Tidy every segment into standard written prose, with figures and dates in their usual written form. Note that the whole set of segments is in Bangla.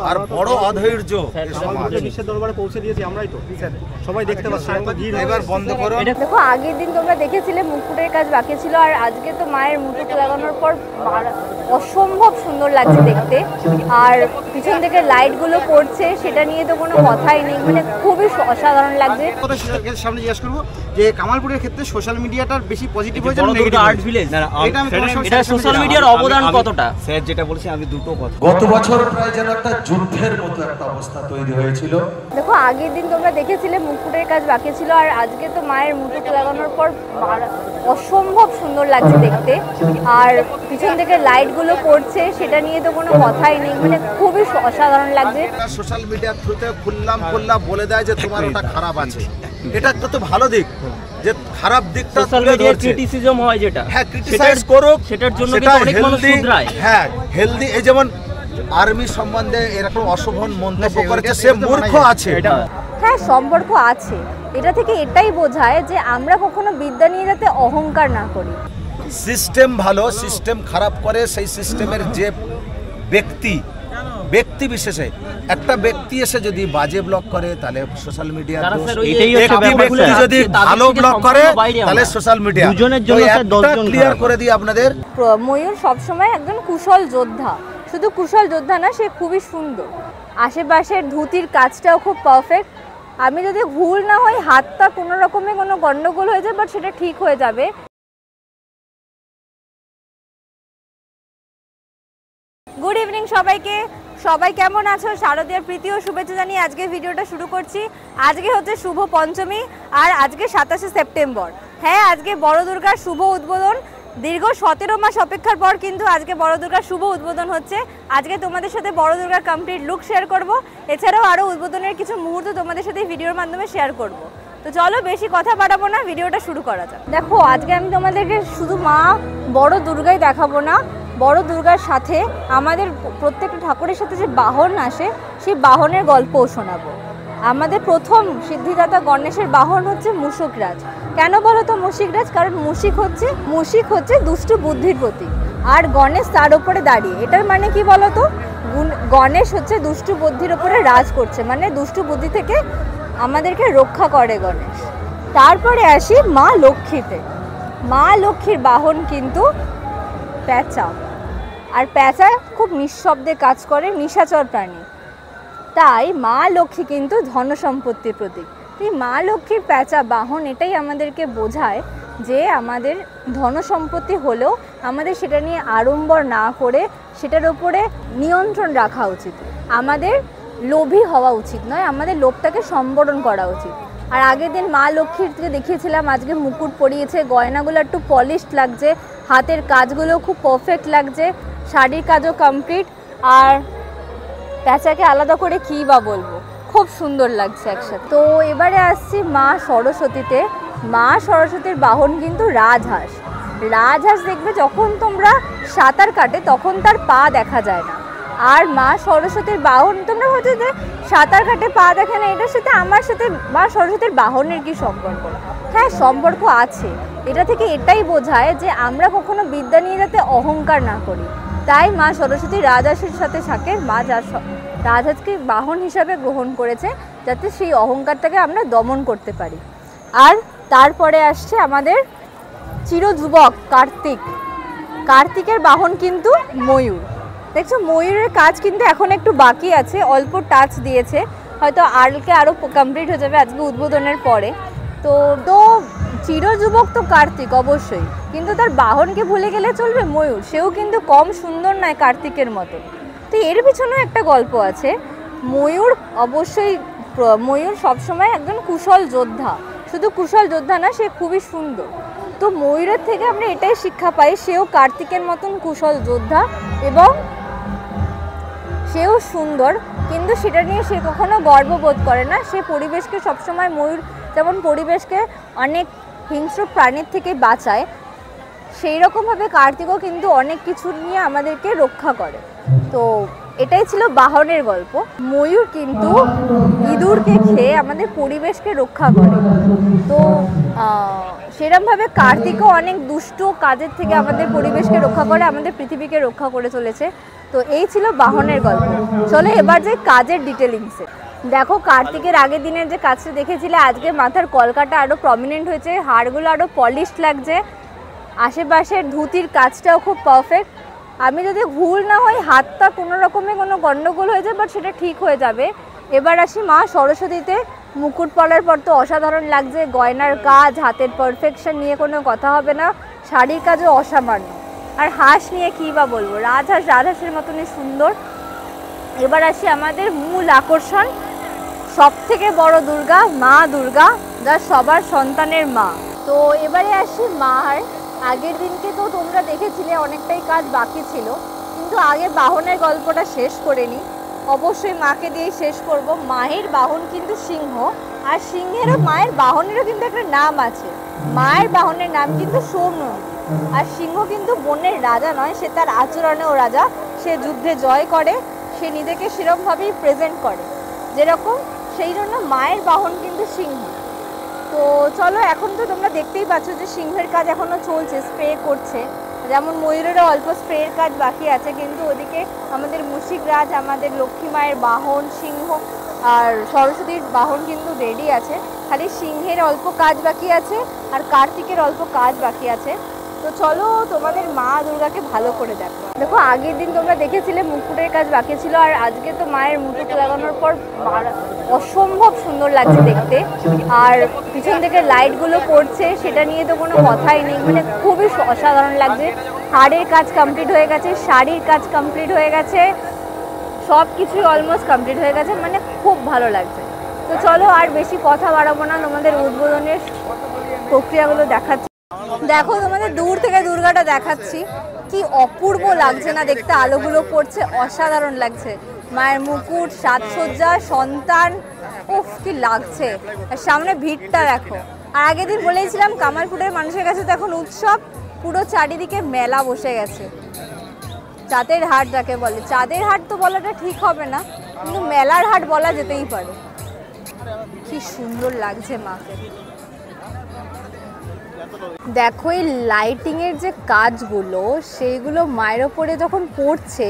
আর বড় অধৈর্য বিশ্বের দরবারে পৌঁছে দিয়েছি আমরাই তো সবাই দেখতে পাচ্ছি। এবার বন্ধ করো। দেখো আগের দিন তোমরা দেখেছিলে মুকুটের কাজ বাকি ছিল, আর আজকে তো মায়ের মুকুট লাগানোর পর অসম্ভব সুন্দর লাগছে দেখতে। আর পিছন থেকে লাইটগুলো পড়ছে, সেটা নিয়ে তো কোনো কথাই নেই, মানে খুবই অসাধারণ লাগছে। সামনে জিজ্ঞেস করবো যে কামালপুরের ক্ষেত্রে সোশ্যাল মিডিয়াটার বেশি পজিটিভ হয়েছে না নেগেটিভ? আর্ট ভিলেজ এটা সোশ্যাল মিডিয়ার অবদান কতটা? স্যার যেটা বলেছে আমি দুটো কথা। গত বছর প্রায় যেন একটা যুদ্ধের মতো একটা অবস্থা তৈরি হয়েছিল। দেখো আগের দিন তোমরা দেখেছিলে মুকুটের কাজ বাকি ছিল, আর আজকে তো মায়ের মুকুট লাগানোর পর অসম্ভব সুন্দর লাগছে দেখতে। আর পিছন থেকে লাইটগুলো পড়ছে, সেটা নিয়ে তো কোনো কথাই নেই, মানে খুবই অসাধারণ লাগছে। সোশ্যাল মিডিয়ার থ্রুতে খুললাম বলে দেয় যে তোমার ওটা খারাপ আছে, এটা একটা তো ভালো দিক, যে খারাপ দিকটা সোশ্যাল মিডিয়ার ক্রিটিসিজম হয় যেটা, হ্যাঁ ক্রিটিসাইজ করুক, সেটার জন্য কিন্তু অনেক মানুষ শুধরায়। হ্যাঁ হেলদি, এই যেমন আর্মি সম্বন্ধে এরকম অশোভন মন্তব্য করেছে, সে মূর্খ আছে। হ্যাঁ সম্পর্ক আছে, এটা থেকে এটাই বোঝায় যে আমরা কখনো বিদ্যা নিয়ে যাতে অহংকার না করি। সিস্টেম ভালো, সিস্টেম খারাপ করে সেই সিস্টেমের যে ব্যক্তি বিশেষে একটা ব্যক্তি এসে যদি বাজে ব্লগ করে তাহলে সোশ্যাল মিডিয়া, ব্যক্তি যদি ভালো ব্লগ করে তাহলে সোশ্যাল মিডিয়া। দুজনের জন্য ক্লিয়ার করে দিই আপনাদের, ময়ূর সবসময় একজন কুশল যোদ্ধা, শুধু কুশল যোদ্ধা না, সে খুবই সুন্দর। আশেপাশের ধুতির কাজটাও খুব পারফেক্ট। আমি যদি ভুল না হই, হাতটা কোনো রকমে কোনো গন্ডগোল হয়ে যায়, বাট সেটা ঠিক হয়ে যাবে। গুড ইভিনিং সবাইকে, সবাই কেমন আছো? শারদীয়ার প্রীতি ও শুভেচ্ছা জানিয়ে আজকে ভিডিওটা শুরু করছি। আজকে হচ্ছে শুভ পঞ্চমী, আর আজকে 27শে সেপ্টেম্বর। হ্যাঁ, আজকে বড় দুর্গার শুভ উদ্বোধন। দীর্ঘ 17 মাস অপেক্ষার পর কিন্তু আজকে বড় দুর্গার শুভ উদ্বোধন হচ্ছে। আজকে তোমাদের সাথে বড় দুর্গার কমপ্লিট লুক শেয়ার করব, এছাড়াও আরও উদ্বোধনের কিছু মুহূর্ত তোমাদের সাথে ভিডিওর মাধ্যমে শেয়ার করব। তো চলো বেশি কথা বাড়াবো না, ভিডিওটা শুরু করা যাক। দেখো আজকে আমি তোমাদেরকে শুধু মা বড় দুর্গাই দেখাবো না, বড় দুর্গার সাথে আমাদের প্রত্যেকটা ঠাকুরের সাথে যে বাহন আসে, সেই বাহনের গল্পও শোনাবো। আমাদের প্রথম সিদ্ধিদাতা গণেশের বাহন হচ্ছে মূষকরাজ। কেন বলো তো মূষিকরাজ? কারণ মূষিক হচ্ছে দুষ্টু বুদ্ধির প্রতীক, আর গণেশ তার উপরে দাঁড়িয়ে। এটার মানে কি বলো তো? গণেশ হচ্ছে দুষ্টু বুদ্ধির উপরে রাজ করছে, মানে দুষ্টু বুদ্ধি থেকে আমাদেরকে রক্ষা করে গণেশ। তারপরে আসি মা লক্ষ্মীতে। মা লক্ষ্মীর বাহন কিন্তু প্যাঁচা, আর প্যাঁচা খুব নিঃশব্দে কাজ করে, নিশাচর প্রাণী। তাই মা লক্ষ্মী কিন্তু ধন সম্পত্তির প্রতীক। এই মা লক্ষ্মীর প্যাঁচা বাহন এটাই আমাদেরকে বোঝায় যে আমাদের ধন সম্পত্তি হলেও আমাদের সেটা নিয়ে আড়ম্বর না করে সেটার উপরে নিয়ন্ত্রণ রাখা উচিত। আমাদের লোভী হওয়া উচিত নয়, আমাদের লোভটাকে সম্বরণ করা উচিত। আর আগের দিন মা লক্ষ্মীকে দেখিয়েছিলাম, আজকে মুকুট পরিয়েছে, গয়নাগুলো একটু পলিশড লাগছে, হাতের কাজগুলো খুব পারফেক্ট লাগছে, শাড়ির কাজও কমপ্লিট। আর প্যাঁচাকে আলাদা করে কী বা বলবো, খুব সুন্দর লাগছে একসাথে। তো এবারে আসছি মা সরস্বতীতে। মা সরস্বতীর বাহন কিন্তু রাজহাঁস। রাজহাঁস দেখবে যখন তোমরা সাঁতার কাটে তখন তার পা দেখা যায় না। আর মা সরস্বতীর বাহন, তোমরা হচ্ছে যে সাঁতার কাটে পা দেখে না, এটার সাথে আমার সাথে মা সরস্বতীর বাহনের কি সম্পর্ক? হ্যাঁ সম্পর্ক আছে, এটা থেকে এটাই বোঝায় যে আমরা কখনো বিদ্যা নিয়ে যাতে অহংকার না করি। তাই মা সরস্বতী রাজহাঁসের সাথে থাকে, মা রাজহাঁসকে বাহন হিসাবে গ্রহণ করেছে যাতে সেই অহংকারটাকে আমরা দমন করতে পারি। আর তারপরে আসছে আমাদের চিরযুবক কার্তিক। কার্তিকের বাহন কিন্তু ময়ূর। দেখছো ময়ূরের কাজ কিন্তু এখন একটু বাকি আছে, অল্প টাচ দিয়েছে, হয়তো আরও কমপ্লিট হয়ে যাবে আজকে উদ্বোধনের পরে। তো চিরযুবক তো কার্তিক অবশ্যই, কিন্তু তার বাহনকে ভুলে গেলে চলবে? ময়ূর, সেও কিন্তু কম সুন্দর নয় কার্তিকের মতো। তো এর পিছনেও একটা গল্প আছে। ময়ূর সবসময় একজন কুশল যোদ্ধা, শুধু কুশল যোদ্ধা না, সে খুবই সুন্দর। তো ময়ূরের থেকে আমরা এটাই শিক্ষা পাই, সেও কার্তিকের মতন কুশল যোদ্ধা এবং সেও সুন্দর, কিন্তু সেটা নিয়ে সে কখনো গর্ববোধ করে না। সে পরিবেশকে সবসময়, ময়ূর যেমন পরিবেশকে অনেক হিংস্র প্রাণীর থেকে বাঁচায়, সেই রকমভাবে কার্তিকও কিন্তু অনেক কিছু নিয়ে আমাদেরকে রক্ষা করে। তো এটাই ছিল বাহনের গল্প। ময়ূর কিন্তু ইঁদুরকে খেয়ে আমাদের পরিবেশকে রক্ষা করে। তো সেরকমভাবে কার্তিকও অনেক দুষ্ট কাজের থেকে আমাদের পরিবেশকে রক্ষা করে, আমাদের পৃথিবীকে রক্ষা করে চলেছে। তো এই ছিল বাহনের গল্প। চলো এবার যে কাজের ডিটেলিংসে। দেখো কার্তিকের আগের দিনের যে কাজটা দেখেছিলে, আজকে মাথার কলকাটা আরও প্রমিনেন্ট হয়েছে, হাড়গুলো আরও পলিশড লাগছে, আশেপাশের ধুতির কাজটাও খুব পারফেক্ট। আমি যদি ভুল না হই হাতটা কোনো রকমে কোনো গণ্ডগোল হয়েছে, বাট সেটা ঠিক হয়ে যাবে। এবার আসি মা সরস্বতীতে। মুকুট পরার পর তো অসাধারণ লাগছে, গয়নার কাজ, হাতের পারফেকশন নিয়ে কোনো কথা হবে না, শাড়ির কাজও অসামান্য। আর হাঁস নিয়ে কী বা বলবো, রাজহাঁস রাজহাঁসের মতনই সুন্দর। এবার আসি আমাদের মূল আকর্ষণ, সব থেকে বড় দুর্গা, মা দুর্গা, যা সবার সন্তানের মা। তো এবারে আসি মার। আগের দিনকে তো তোমরা দেখেছিলে অনেকটাই কাজ বাকি ছিল, কিন্তু আগে বাহনের গল্পটা শেষ করে নিই। অবশ্যই মাকে দিয়েই শেষ করব। মায়ের বাহন কিন্তু সিংহ, আর সিংহেরও মায়ের বাহনেরও কিন্তু একটা নাম আছে। মায়ের বাহনের নাম কিন্তু সৌম্যনী। আর সিংহ কিন্তু বনের রাজা নয়, সে তার আচরণেও রাজা। সে যুদ্ধে জয় করে, সে নিজেকে সেরকমভাবেই প্রেজেন্ট করে যেরকম, সেই জন্য মায়ের বাহন কিন্তু সিংহ। তো চলো, এখন তো তোমরা দেখতেই পাচ্ছ যে সিংহের কাজ এখনও চলছে, স্প্রে করছে। যেমন ময়ূরেরও অল্প স্প্রের কাজ বাকি আছে, কিন্তু ওদিকে আমাদের মুশিকরাজ, আমাদের লক্ষ্মী মায়ের বাহন সিংহ, আর সরস্বতীর বাহন কিন্তু রেডি আছে। খালি সিংহের অল্প কাজ বাকি আছে, আর কার্তিকের অল্প কাজ বাকি আছে। তো চলো তোমাদের মা দুর্গাকে ভালো করে দেখো। দেখো আগের দিন তোমরা দেখেছিলে মুকুটের কাজ বাকি ছিল, আর আজকে তো মায়ের মুকুট লাগানোর পর অসম্ভব সুন্দর লাগছে দেখতে। আর পিছন থেকে লাইটগুলো পড়ছে, সেটা নিয়ে তো কোনো কথাই নেই, মানে খুবই অসাধারণ লাগছে। হাড়ের কাজ কমপ্লিট হয়ে গেছে, শাড়ির কাজ কমপ্লিট হয়ে গেছে, সব কিছুই অলমোস্ট কমপ্লিট হয়ে গেছে, মানে খুব ভালো লাগছে। তো চলো আর বেশি কথা বাড়াবো না, তোমাদের উদ্বোধনের প্রক্রিয়াগুলো দেখাচ্ছি। দেখো তোমাদের দূর থেকে দুর্গাটা দেখাচ্ছি, কি অপূর্ব লাগছে না দেখতে, আলোগুলো পড়ছে, অসাধারণ লাগছে। মায়ের মুকুট, সাজসজ্জা, সন্তান, উফ কি লাগছে। আর সামনে ভিড়টা দেখো। আর আগের দিন বলেছিলাম কামালপুরের মানুষের কাছে তো এখন উৎসব, পুরো চারিদিকে মেলা বসে গেছে। চাঁদের হাট যাকে বলে, চাঁদের হাট তো বলাটা ঠিক হবে না, কিন্তু মেলার হাট বলা যেতেই পারে। কি সুন্দর লাগছে মাকে। দেখো এই লাইটিংয়ের যে কাজগুলো, সেইগুলো মায়ের ওপরে যখন পড়ছে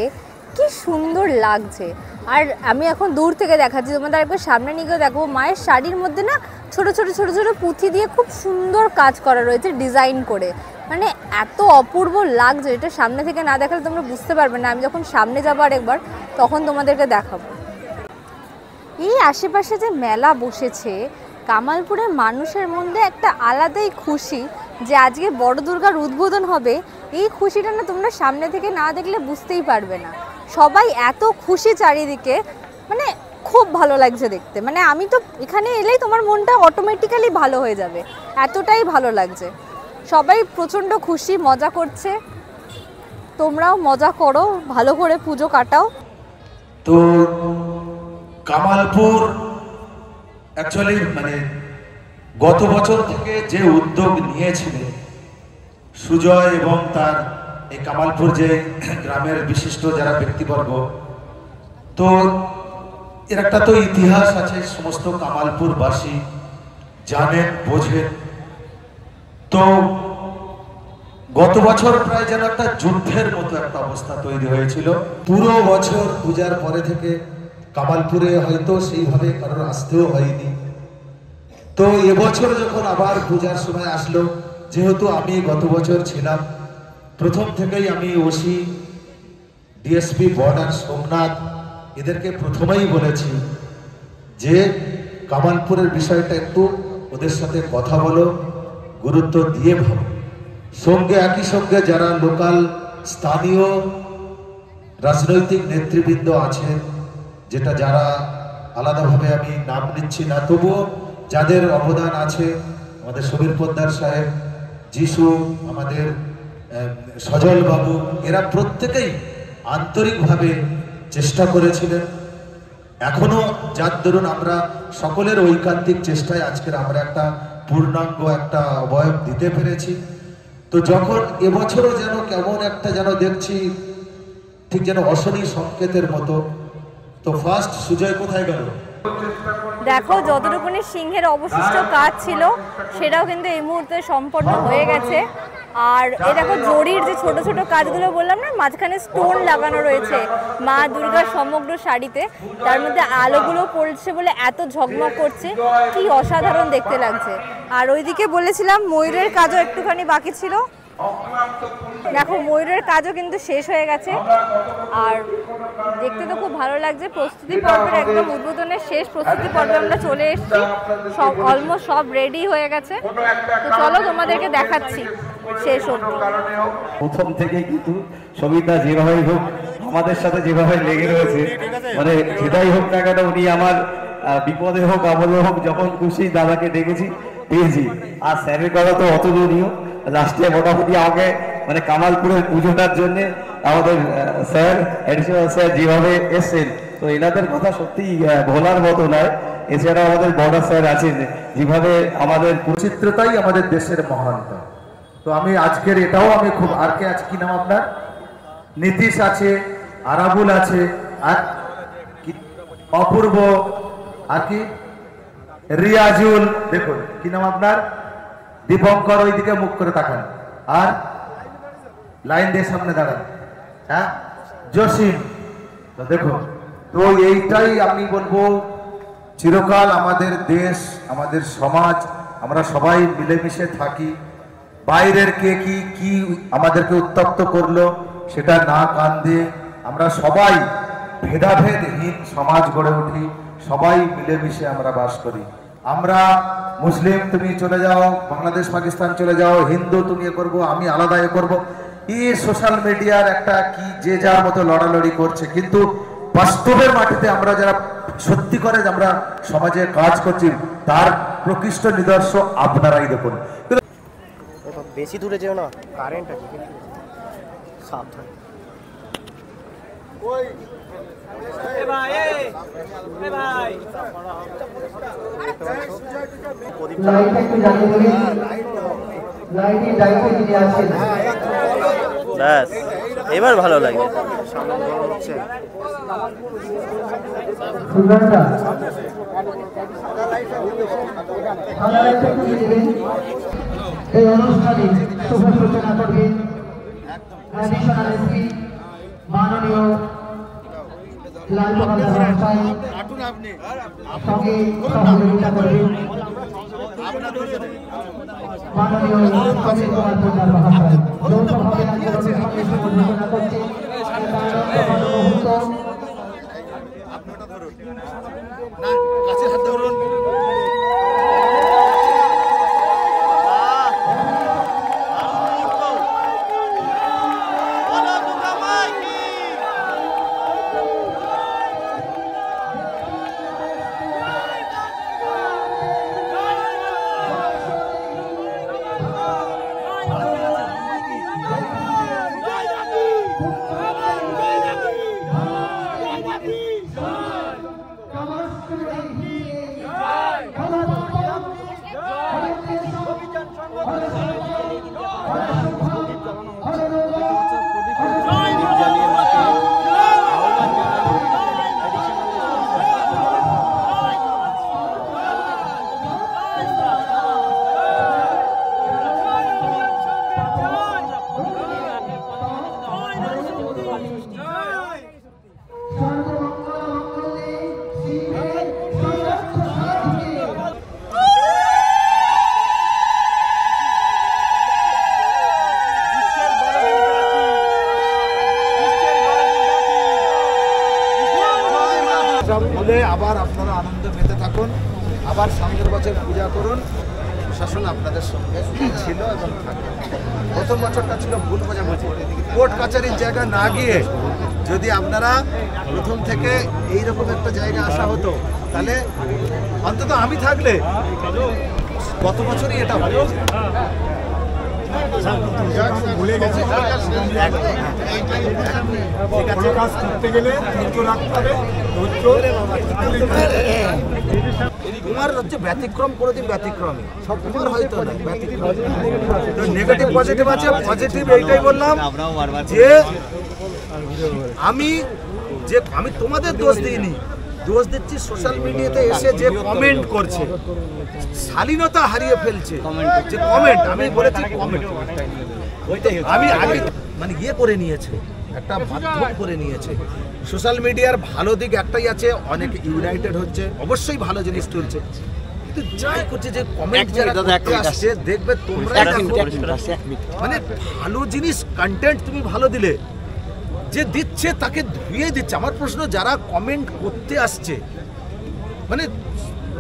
কি সুন্দর লাগছে। আর আমি এখন দূর থেকে দেখাচ্ছি, তোমাদের একবার সামনে নিয়ে গিয়ে দেখো, মায়ের শাড়ির মধ্যে না ছোট ছোট ছোট ছোট পুঁথি দিয়ে খুব সুন্দর কাজ করা রয়েছে, ডিজাইন করে, মানে এত অপূর্ব লাগছে। এটা সামনে থেকে না দেখালে তোমরা বুঝতে পারবে না, আমি যখন সামনে যাবো আরেকবার তখন তোমাদেরকে দেখাবো। এই আশেপাশে যে মেলা বসেছে, কামালপুরের মানুষের মধ্যে একটা আলাদাই খুশি যে আজকে বড় দুর্গার উদ্বোধন হবে। এই খুশিটা না তোমরা সামনে থেকে না দেখলে বুঝতেই পারবে না। সবাই এত খুশি চারিদিকে, মানে খুব ভালো লাগছে দেখতে। মানে আমি তো এখানে এলেই তোমার মনটা অটোমেটিক্যালি ভালো হয়ে যাবে, এতটাই ভালো লাগছে। সবাই প্রচণ্ড খুশি, মজা করছে। তোমরাও মজা করো, ভালো করে পুজো কাটাও। তো কামালপুর অ্যাকচুয়ালি মানে গত বছর থেকে যে উদ্যোগ নিয়েছিলেন সুজয় এবং তার এই কামালপুর যে গ্রামের বিশিষ্ট যারা ব্যক্তিবর্গ, তো এর একটা তো ইতিহাস আছে, সমস্ত কামালপুরবাসী জানেন, বোঝেন। তো গত বছর প্রায় যেন একটা যুদ্ধের মতো একটা অবস্থা তৈরি হয়েছিল। পুরো বছর পূজার পরে থেকে কামালপুরে হয়তো সেইভাবে কারোর আসতেও হয়নি। তো এবছর যখন আবার পূজার সময় আসলো, যেহেতু আমি গত বছর ছিলাম, প্রথম থেকেই আমি ওসি, ডিএসপি, বর্ডার, সোমনাথ এদেরকে প্রথমেই বলেছি যে কামালপুরের বিষয়টা একটু ওদের সাথে কথা বলো, গুরুত্ব দিয়ে ভাবো। সঙ্গে একই সঙ্গে যারা লোকাল স্থানীয় রাজনৈতিক নেতৃবৃন্দ আছে, যেটা যারা আলাদাভাবে আমি নাম নিচ্ছি না, তবুও যাদের অবদান আছে, আমাদের সমীর পোদ্দার সাহেব, যিশু, আমাদের সজল বাবু, এরা প্রত্যেকেই আন্তরিকভাবে চেষ্টা করেছিলেন। এখনো যার দরুন আমরা সকলের ঐকান্তিক চেষ্টায় আজকের আমরা একটা পূর্ণাঙ্গ একটা অবয়ব দিতে পেরেছি। তো যখন এবছরও যেন কেমন একটা যেন দেখছি ঠিক যেন অশনি সংকেতের মতো, তো ফার্স্ট সুজয় কোথায় গেল? দেখো যতটুকুনি সিংহের অবশিষ্ট কাজ ছিল সেটাও কিন্তু এই মুহূর্তে সম্পন্ন হয়ে গেছে। আর এই দেখো জরির যে ছোট ছোট কাজগুলো বললাম না, মাঝখানে স্টোন লাগানো রয়েছে মা দুর্গার সমগ্র শাড়িতে, তার মধ্যে আলোগুলো পড়ছে বলে এত ঝকমক করছে, কি অসাধারণ দেখতে লাগছে। আর ওইদিকে বলেছিলাম ময়ূরের কাজও একটুখানি বাকি ছিল, দেখো ময়ূরের কাজও কিন্তু শেষ হয়ে গেছে। আর দেখতে তো খুব ভালো লাগছে। প্রস্তুতি পর্বের একদম উদ্বোধনের শেষ প্রস্তুতি পর্বে আমরা চলে এসেছি, সব অলমোস্ট সব রেডি হয়ে গেছে। তো চলো তোমাদেরকে দেখাচ্ছি শেষ অবধি। প্রথম থেকেই কিন্তু সবিতা যেভাবেই হোক আমাদের সাথে যেভাবে লেগে রয়েছে, মানে যেটাই হোক না কেন উনি আমার বিপদে হোক আমলে হোক যখন খুশি দাদাকে ডেকেছি পেয়েছি। আর স্যারের কথা তো অতুলনীয়। লাস্টে মোটামুটি আমাকে মানে কামালপুরের পুজোটার জন্য আমাদের স্যার অ্যাডিশনাল স্যার যেভাবে এসছেন, তো এনাদের কথা সত্যি ভোলার মতো নয়। এছাড়াও আমাদের বর্ডার স্যার আছেন, যেভাবে আমাদের বৈচিত্র্যতাই আমাদের দেশের মহানতা। তো আমি আজকের এটাও আমি খুব, আর কে আছে, কি নাম আপনার? নীতিশ আছে, আরাবুল আছে, আর অপূর্ব, আর কি রিয়াজুল, দেখুন কি নাম আপনার? দীপঙ্কর, ওইদিকে মুখ করে তাকান, আর লাইন দিয়ে সামনে দাঁড়ান, হ্যাঁ জসিম। তো দেখুন, তো এইটাই আমি বলবো, চিরকাল আমাদের দেশ, আমাদের সমাজ, আমরা সবাই মিলেমিশে থাকি। বাইরের কে কি কি আমাদেরকে উত্তপ্ত করলো সেটা না কান দিয়ে আমরা সবাই ভেদাভেদহীন সমাজ গড়ে উঠি, সবাই মিলেমিশে আমরা বাস করি। আমরা মুসলিম তুমি চলে যাও, বাংলাদেশ পাকিস্তান চলে যাও, হিন্দু তুমি এ করবো, আমি আলাদা এ করবো, এই সোশ্যাল মিডিয়ার একটা কি যে যার মতো লড়ালড়ি করছে। কিন্তু বাস্তবের মাটিতে আমরা যারা সত্যি করে আমরা সমাজে কাজ করছি তার প্রকৃষ্ট নিদর্শন আপনারাই দেখুন। বেশি দূরে যেও না, কারেন্ট আছে কিন্তু সাবধান। ব্যাস এবার ভালো লাগে। এই অনুষ্ঠানে শুভ সূচনা করবেন অ্যাডিশনাল এসপি মাননীয় লাল প্রকাশ মহাশয়, সঙ্গে সহযোগিতা করবেন মাননীয় সমীর কুমার পোদ্দার মহাশয়। যৌথভাবে আজকের অনুষ্ঠানে শুভ সূচনা করছেন মুহূর্ত। আবার আপনারা আনন্দ পেতে থাকুন, আবার সামনের বছর পূজা করুন। প্রশাসন আপনাদের সঙ্গে ছিল এবং থাকবে। প্রথম বছরটা ছিল ভুল বোঝাবুঝি, কোর্ট কাছারির জায়গা না গিয়ে যদি আপনারা প্রথম থেকে এইরকম একটা জায়গা আসা হতো, তাহলে অন্তত আমি থাকলে গত বছরই এটা ভুলে গেছে। কাজ করতে গেলে ধৈর্য রাখতে হবে, তোমার হচ্ছে ব্যতিক্রম, কোনোদিন ব্যতিক্রমী সবগুলো হয়তো ব্যতিক্রম। নেগেটিভ পজিটিভ আছে, পজিটিভ এইটাই বললাম যে আমি যে আমি তোমাদের দোষ দিইনি, দোষ দিচ্ছি সোশ্যাল মিডিয়াতে এসে যে কমেন্ট করছে, শালীনতা হারিয়ে ফেলছে। যে কমেন্ট আমি বলেছি কমেন্ট, আমি আগে মানে ইয়ে করে নিয়েছে, একটা মাধ্যম করে নিয়েছে। সোশ্যাল মিডিয়ার ভালো দিক একটাই আছে, অনেক ইউনাইটেড হচ্ছে, অবশ্যই ভালো জিনিস তুলছে, কিন্তু যাই করছে যে কমেন্ট যারা আসছে দেখবে তোমরা মানে ভালো জিনিস কন্টেন্ট তুমি ভালো দিলে, যে দিচ্ছে তাকে ধুয়ে দিচ্ছে। আমার প্রশ্ন, যারা কমেন্ট করতে আসছে মানে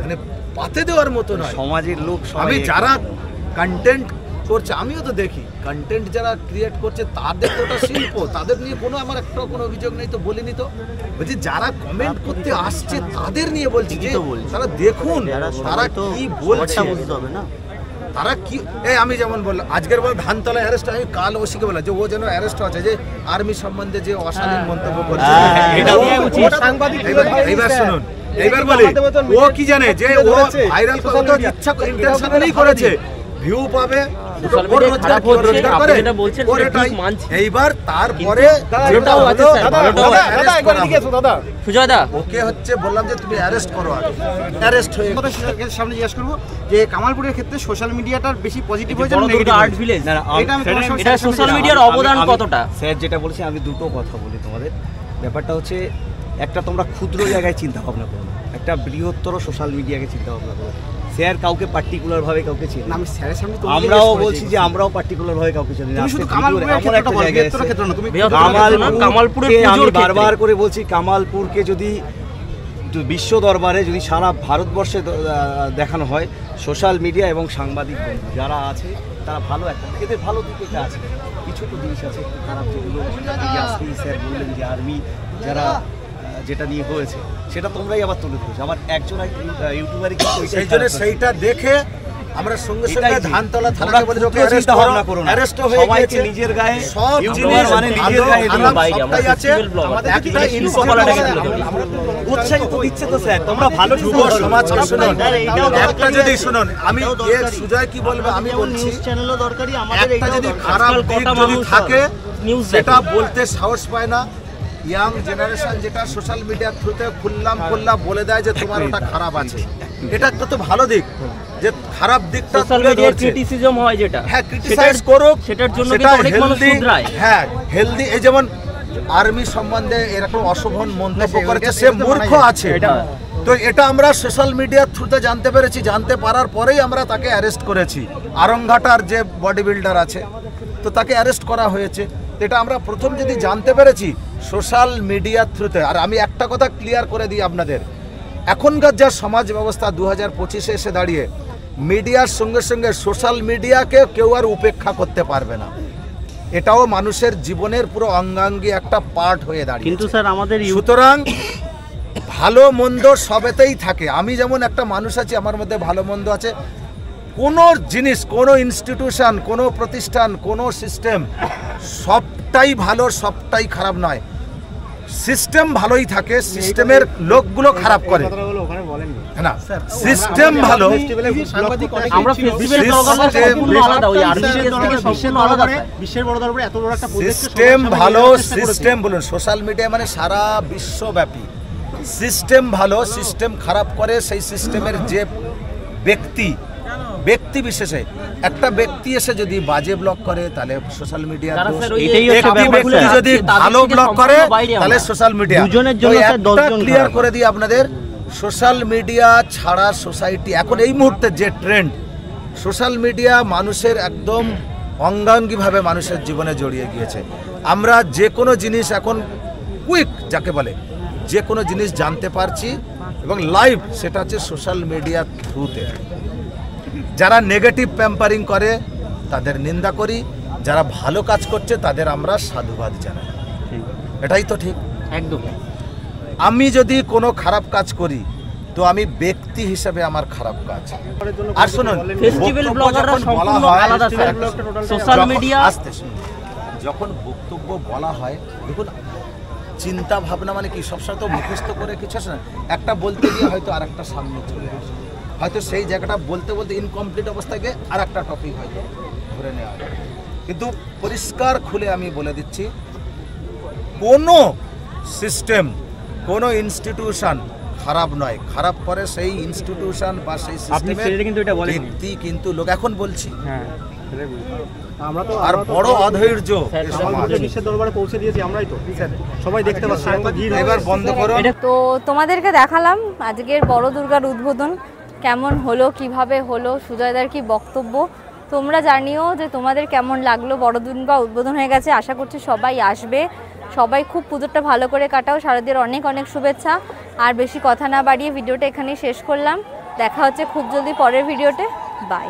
মানে পাতে দেওয়ার মতো নয় সমাজের লোক। আমি যারা কন্টেন্ট করছে, আমিও তো দেখি কন্টেন্ট যারা ক্রিয়েট করছে তাদের তো ওটা শিল্প, তাদের নিয়ে কোনো আমার একটা কোনো অভিযোগ নেই, তো বলিনি তো। বলছি যারা কমেন্ট করতে আসছে তাদের নিয়ে বলছি যে তারা দেখুন তারা কি বলছে, তারা কি। এই আমি যেমন বললাম আজকের বল ধানতলা অ্যারেস্ট, আমি কাল ওসিকে বললাম যে ও যেন অ্যারেস্ট আছে, যে আর্মি সম্বন্ধে যে অশালীন মন্তব্য করছে। এইবার শুনুন, এইবার বলি ও কি জানে যে ও ভাইরাল করতে ইচ্ছা ইন্টেনশনালি করেছে, ভিউ পাবে, এইবার তারপরে ওকে হচ্ছে বললাম যে তুমি অ্যারেস্ট করো, আগে অ্যারেস্ট হয়ে সামনে জিজ্ঞেস করবো যে কামালপুরের ক্ষেত্রে সোশ্যাল মিডিয়াটার বেশি পজিটিভ হয়েছে নেগেটিভ আর্ট ভিলেজ, এটা সোশ্যাল মিডিয়ার অবদান কতটা? স্যার যেটা বলেছে আমি দুটো কথা বলি তোমাদের। ব্যাপারটা হচ্ছে একটা তোমরা ক্ষুদ্র জায়গায় চিন্তা ভাবনা করো, একটা বৃহত্তর সোশ্যাল মিডিয়াকে চিন্তা ভাবনা করো। স্যার কাউকে পার্টিকুলার ভাবে কাউকে চিনি না, আমি স্যারের সামনে আমরাও বলছি যে আমরাও পার্টিকুলার ভাবে কাউকে চিনি না। কামালপুরে আমি বারবার করে বলছি, কামালপুরকে যদি বিশ্ব দরবারে যদি সারা ভারতবর্ষে দেখানো হয়, সোশ্যাল মিডিয়া এবং সাংবাদিক যারা আছে তারা ভালো একটা, এদের ভালো দিক এটা আছে, কিছু তো জিনিস আছে খারাপ, যেগুলো স্যার বললেন যে আর্মি যারা যেটা নিয়ে হয়েছে সেটা তোমরাই আবার তুলে ধরেছো। আমার একজন ইউটিউবারই সেইটা দেখে আমরা সঙ্গে সঙ্গে ধানতলা থানাকে বলে ওকে অ্যারেস্ট ভাবনা করুন, অ্যারেস্ট হয়ে গেছে, নিজের গায়ে সব জিনিস মানে নিজের গায়ে সবটাই আছে। আমাদের একটা ইনফরমেশন উৎসাহিত দিচ্ছে তো স্যার, তোমরা ভালো সমাজকে শুনুন। একটা যদি শুনুন, আমি সুজয় কি বলবে আমি বলছি, চ্যানেলও দরকারি আমাদের, একটা যদি খারাপ দিক যদি থাকে সেটা বলতে সাহস পায় না। ইয়াং জেনারেশন যেটা সোশ্যাল মিডিয়ার থ্রুতে খুললাম বলে দেয় যে তোমার ওটা খারাপ আছে, এটা তো ভালো দিক, যে খারাপ দিকটা সোশ্যাল মিডিয়ায় ক্রিটিসিজম হয় যেটা, হ্যাঁ ক্রিটিসাইজ করুক, সেটার জন্য কিন্তু অনেক মানুষ শুধরায়। হ্যাঁ হেলদি, এই যেমন আর্মি সম্বন্ধে এরকম অশোভন মন্তব্য করেছে, সে মূর্খ আছে, তো এটা আমরা সোশ্যাল মিডিয়ার থ্রুতে জানতে পেরেছি, জানতে পারার পরেই আমরা তাকে অ্যারেস্ট করেছি। আরংঘাটার যে বডি বিল্ডার আছে তো তাকে অ্যারেস্ট করা হয়েছে, এটা আমরা প্রথম যদি জানতে পেরেছি সোশ্যাল মিডিয়ার থ্রুতে। আর আমি একটা কথা ক্লিয়ার করে দিই আপনাদের, এখনকার যা সমাজ ব্যবস্থা 2025-এ এসে দাঁড়িয়ে, মিডিয়ার সঙ্গে সঙ্গে সোশ্যাল মিডিয়াকে কেউ আর উপেক্ষা করতে পারবে না, এটাও মানুষের জীবনের পুরো অঙ্গাঙ্গী একটা পার্ট হয়ে দাঁড়িয়ে। কিন্তু স্যার আমাদের সুতরাং ভালো মন্দ সবেতেই থাকে, আমি যেমন একটা মানুষ আছি, আমার মধ্যে ভালো মন্দ আছে। কোনো জিনিস, কোনো ইনস্টিটিউশন, কোনো প্রতিষ্ঠান, কোনো সিস্টেম সবটাই ভালো সবটাই খারাপ নয়, সিস্টেম ভালোই থাকে, সিস্টেমের লোকগুলো খারাপ করে না, সিস্টেম ভালো। আমরা ফেস্টিভ্যাল সম্পূর্ণ আলাদা, ওই আর্মি থেকে সম্পূর্ণ আলাদা। বিশ্বের বড় দরবারে এত বড় একটা সিস্টেম ভালো, সিস্টেম বলুন, সোশ্যাল মিডিয়া মানে সারা বিশ্বব্যাপী সিস্টেম ভালো, সিস্টেম খারাপ করে সেই সিস্টেমের যে ব্যক্তি বিশেষে একটা ব্যক্তি এসে যদি বাজে ব্লগ করে তাহলে সোশ্যাল মিডিয়া, ব্যক্তি যদি ভালো ব্লগ করে তাহলে সোশ্যাল মিডিয়া। ক্লিয়ার করে দিই আপনাদের, সোশ্যাল মিডিয়া ছাড়া সোসাইটি এখন এই মুহূর্তে যে ট্রেন্ড, সোশ্যাল মিডিয়া মানুষের একদম অঙ্গাঙ্গিভাবে মানুষের জীবনে জড়িয়ে গিয়েছে। আমরা যে কোনো জিনিস এখন কুইক যাকে বলে, যে কোনো জিনিস জানতে পারছি এবং লাইভ, সেটা হচ্ছে সোশ্যাল মিডিয়ার থ্রুতে। যারা নেগেটিভ প্যাম্পারিং করে তাদের নিন্দা করি, যারা ভালো কাজ করছে তাদের আমরা সাধুবাদ জানাই, এটাই তো ঠিক একদম। আমি যদি কোনো খারাপ কাজ করি তো আমি ব্যক্তি হিসেবে আমার খারাপ কাজ। আর শুনুন, ফেস্টিভ্যাল ব্লগাররা সম্পূর্ণ আলাদা স্যার, সোশ্যাল মিডিয়া আসতে যখন বক্তব্য বলা হয়, দেখুন চিন্তা ভাবনা মানে কি, সবসময় তো মুখস্থ করে কিছু আসে না, একটা বলতে গিয়ে হয়তো আর একটা সামনে চলে আসে, হয়তো সেই জায়গাটা বলতে বলতে ইনকমপ্লিট অবস্থায় গিয়ে আর একটা টপিক হয়তো ধরে নেওয়া হয়। কিন্তু পরিষ্কার খুলে আমি বলে দিচ্ছি, কোনো সিস্টেম, কোনো ইনস্টিটিউশন খারাপ নয়, খারাপ পরে সেই ইনস্টিটিউশন বা সেই সিস্টেমের ভিত্তি কিন্তু লোক এখন বলছি। আমরা তো আর বড় অধৈর্য এই সমাজ। বিশ্বের দরবারে পৌঁছে দিয়েছি আমরাই তো, সবাই দেখতে পাচ্ছে। এবার বন্ধ করো। তো তোমাদেরকে দেখালাম আজকের বড় দুর্গার উদ্বোধন কেমন হলো, কিভাবে হলো, সুজয়দার কি বক্তব্য। তোমরা জানিও যে তোমাদের কেমন লাগলো। বড় দুর্গা উদ্বোধন হয়ে গেছে, আশা করছি সবাই আসবে, সবাই খুব পুজোটা ভালো করে কাটাও। শারদীয়ার অনেক অনেক শুভেচ্ছা। আর বেশি কথা না বাড়িয়ে ভিডিওটা এখানেই শেষ করলাম। দেখা হচ্ছে খুব জলদি পরের ভিডিওতে। বাই।